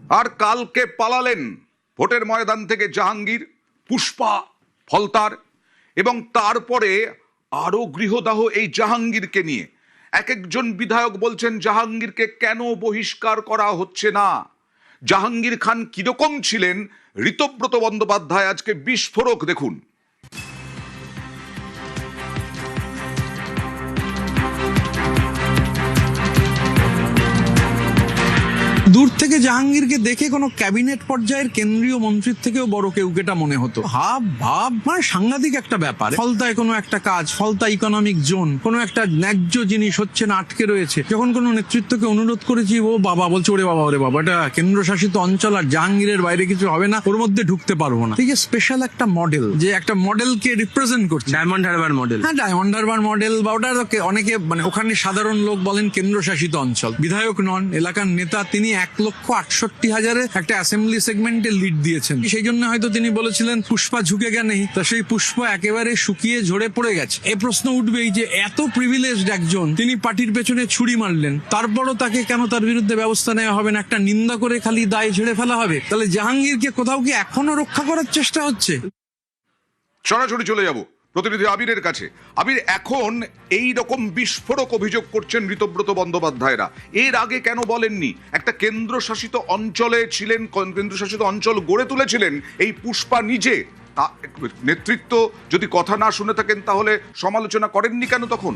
আর কালকে পালালেন ভোটের ময়দান থেকে জাহাঙ্গীর, পুষ্পা, ফলতার, এবং তারপরে আরো গৃহদাহ এই জাহাঙ্গীরকে নিয়ে এক একজন বিধায়ক বলছেন জাহাঙ্গীরকে কেন বহিষ্কার করা হচ্ছে না। জাহাঙ্গীর খান কিরকম ছিলেন, ঋতব্রত বন্দ্যোপাধ্যায় আজকে বিস্ফোরক দেখুন। দূর থেকে জাহাঙ্গীরকে দেখে কোনো ক্যাবিনেট পর্যায়ের কেন্দ্রীয় মন্ত্রীর থেকেও বড় কেউ কেটা মনে হতো। ভাব মানে সাংঘাতিক একটা ব্যাপার। ফলতায় কোনো একটা কাজ, ফলতা ইকোনমিক জোন, কোনো একটা ন্যায্য জিনিস হচ্ছে না, আটকে রয়েছে। যখন কোনো নেতৃত্বকে অনুরোধ করেছি, ও বাবা বলছে ওরে বাবা এটা কেন্দ্রশাসিত অঞ্চল আর জাহাঙ্গীরের বাইরে কিছু হবে না, ওর মধ্যে ঢুকতে পারবো না। এই যে স্পেশাল একটা মডেল, যে একটা মডেলকে রিপ্রেজেন্ট করছে, ডায়মন্ড হারবার মডেল। হ্যাঁ, ডায়মন্ড হারবার মডেল, বা ওটা অনেকে মানে ওখানে সাধারণ লোক বলেন কেন্দ্রশাসিত অঞ্চল। বিধায়ক নন, এলাকার নেতা তিনি। 1,68,000 একটা অ্যাসেম্বলি সেগমেন্টে লিড দিয়েছেন। সেই জন্য হয়তো তিনি বলেছিলেন পুষ্পা ঝুঁকে গেনেই, তা সেই পুষ্পা একেবারে শুকিয়ে ঝরে পড়ে গেছে। এই প্রশ্ন উঠবেই যে এত প্রিভিলেজড একজন, তিনি পার্টির পেছনে ছুরি মারলেন, তারপরও তাকে কেন তার বিরুদ্ধে ব্যবস্থা নেওয়া হবে না? একটা নিন্দা করে খালি দায় ঝেড়ে ফেলা হবে? তাহলে জাহাঙ্গীরকে কোথাও কি এখনো রক্ষা করার চেষ্টা হচ্ছে? সরাসরি চলে যাব প্রতিনিধি আবিরের কাছে। আবির, এখন এই রকম বিস্ফোরক অভিযোগ করছেন ঋতব্রত বন্দ্যোপাধ্যায়রা, এর আগে কেন বলেননি? একটা কেন্দ্রশাসিত অঞ্চলে ছিলেন, কেন্দ্রশাসিত অঞ্চল গড়ে তুলেছিলেন এই পুষ্পা নিজে। নেতৃত্ব যদি কথা না শুনে থাকেন তাহলে সমালোচনা করেননি কেন তখন?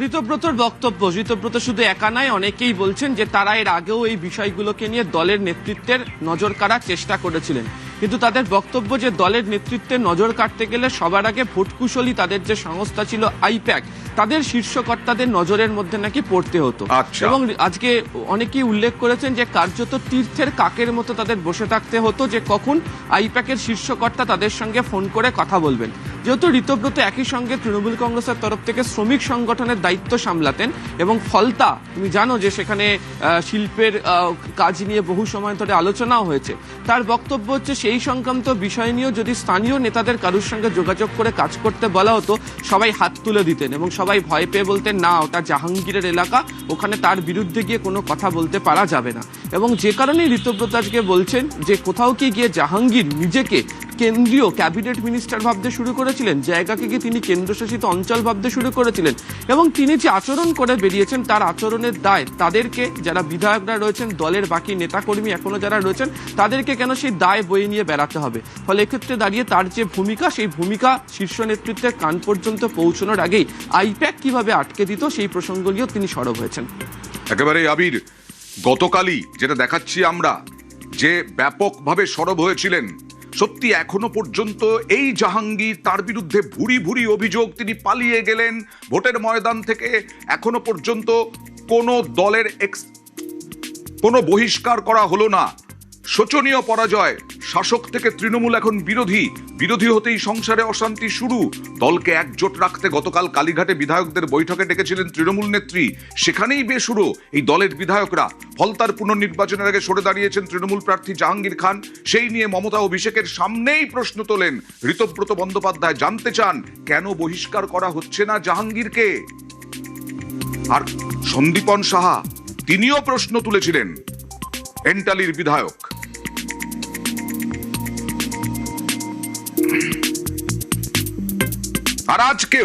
ঋতব্রতর বক্তব্য, ঋতব্রত শুধু একা নয়, অনেকেই বলছেন যে তারা এর আগেও এই বিষয়গুলোকে নিয়ে দলের নেতৃত্বের নজর কাড়ার চেষ্টা করেছিলেন, কিন্তু তাদের বক্তব্য যে দলের নেতৃত্বের নজর কাটতে গেলে সবার আগে ভোটকুশলী তাদের যে সংস্থা ছিল আইপ্যাক, তাদের শীর্ষকর্তাদের নজরের মধ্যে নাকি পড়তে হতো। এবং আজকে অনেকেই উল্লেখ করেছেন যে কার্যত তীর্থের কাকের মতো তাদের বসে থাকতে হতো যে কখন আইপ্যাকের শীর্ষকর্তা তাদের সঙ্গে ফোন করে কথা বলবেন। যেহেতু ঋতব্রত একই সঙ্গে তৃণমূল কংগ্রেসের তরফ থেকে শ্রমিক সংগঠনের দায়িত্ব সামলাতেন, এবং ফলতা তুমি জানো যে সেখানে শিল্পের কাজ নিয়ে বহু সময় ধরে আলোচনাও হয়েছে, তার বক্তব্য হচ্ছে সেই সংক্রান্ত বিষয় নিয়েও যদি স্থানীয় নেতাদের কারোর সঙ্গে যোগাযোগ করে কাজ করতে বলা হতো, সবাই হাত তুলে দিতেন এবং সবাই ভয় পেয়ে বলতেন না, ওটা জাহাঙ্গীরের এলাকা, ওখানে তার বিরুদ্ধে গিয়ে কোনো কথা বলতে পারা যাবে না। এবং যে কারণেই ঋতব্রত আজকে বলছেন যে কোথাও কি গিয়ে জাহাঙ্গীর নিজেকে কেন্দ্রীয় ক্যাবিনেট মিনিস্টার ভাবতে শুরু করেছিলেন, জায়গাকে কি তিনি কেন্দ্রশাসিত অঞ্চল ভাবতে শুরু করেছিলেন, এবং তিনি যে আচরণ করে বেরিয়েছেন তার আচরণের দায় তাদেরকে, যারা বিধায়করা রয়েছেন, দলের বাকি নেতাকর্মী এখনো যারা রয়েছেন, তাদেরকে কেন সেই দায় বয়ে নিয়ে বেড়াতে হবে? ফলে এক্ষেত্রে দাঁড়িয়ে তার যে ভূমিকা, সেই ভূমিকা শীর্ষ নেতৃত্বের কান পর্যন্ত পৌঁছানোর আগেই আইপ্যাক কিভাবে আটকে দিত সেই প্রসঙ্গ নিয়েও তিনি সরব হয়েছেন। একেবারে আবির, গতকালই যেটা দেখাচ্ছি আমরা, যে ব্যাপকভাবে সরব হয়েছিলেন, সত্যি এখনো পর্যন্ত এই জাহাঙ্গীর, তার বিরুদ্ধে ভুরি ভুরি অভিযোগ, তিনি পালিয়ে গেলেন ভোটের ময়দান থেকে, এখনো পর্যন্ত কোনো দলের কোনো বহিষ্কার করা হলো না। শোচনীয় পরাজয়, শাসক থেকে তৃণমূল এখন বিরোধী হতেই সংসারে অশান্তি শুরু। দলকে একজোট রাখতে গতকাল কালীঘাটে বিধায়কদের বৈঠকে ডেকেছিলেন তৃণমূল নেত্রী, সেখানেই বেসুরো এই দলের বিধায়করা। ফলতার পুনর্নির্বাচনের আগে সরে দাঁড়িয়েছেন তৃণমূল প্রার্থী জাহাঙ্গীর খান, সেই নিয়ে মমতা অভিষেকের সামনেই প্রশ্ন তোলেন ঋতব্রত বন্দ্যোপাধ্যায়, জানতে চান কেন বহিষ্কার করা হচ্ছে না জাহাঙ্গীরকে। আর সন্দীপন সাহা তিনিও প্রশ্ন তুলেছিলেন, এন্টালির বিধায়ক। আর আজকেও